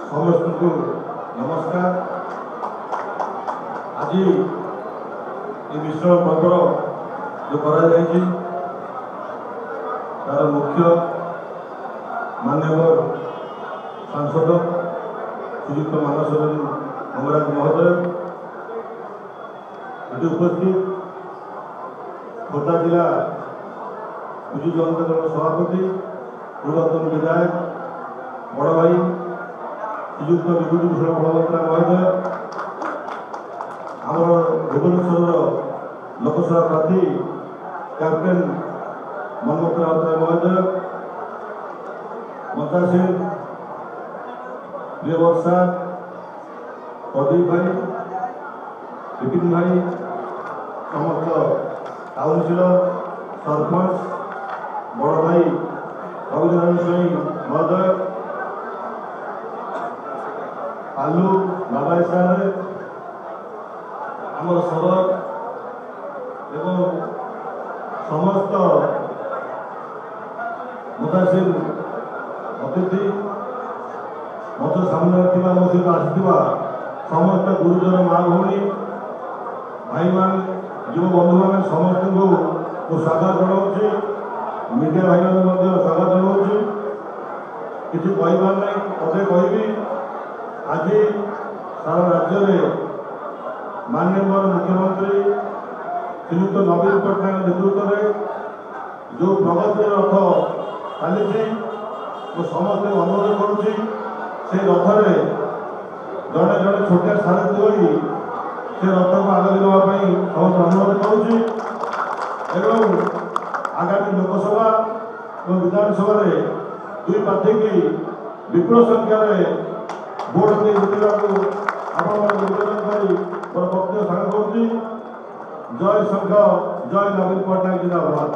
समस्त को नमस्कार। आज ये विश्व पर्वर जो तार मुख्य माननीय सांसद श्रीयुक्त मानस रंजन मंगराज महोदय ये उपस्थित खोर्धा जिला विजु जनता दल सभापति पूर्वतन विधायक बड़ भाई श्रीयुक्त विभूतिभूषण बलवंतराय महोदय आमर भुवनेश्वर लोकसभा प्रार्थी कैप्टेन मनमोहन राउतराय महोदय ममता सिंह प्रियवर्षा प्रदीप भाई विपिन भाई समस्त काउंसिलर सरपंच बड़ भाई रविनारायण स्वाई महोदय आलू बाबा साहब आमर सदर एवं समस्त मुतासिर अतिथि मत सामने मो सहित आसवा समस्त गुरुजन माँ भौणी भाई मान युव बंधु मैंने समस्त को स्वागत जनाऊँगी मीडिया भाई मैंने स्वागत जनाऊँगी किसी कहबार ना पदे कहबी आज सारा राज्य में माननीय मुख्यमंत्री श्रीयुक्त नवीन पट्टनायक नेतृत्व में जो प्रगति रथ चली समस्त अनुरोध करुच्ची से रथरे जड़े जड़े छोटे सारथी होई से रथ को आगे नापी समस्त अनुरोध करुच्ची एवं आगामी लोकसभा और विधानसभा दुई प्रार्थी की विपुल संख्यार भोट दे जितवा आपण निवेदन कर मोर वक्तव्य सार करुच्ची। जय संघ जय नवीन पट्टनायक जिंदाबाद।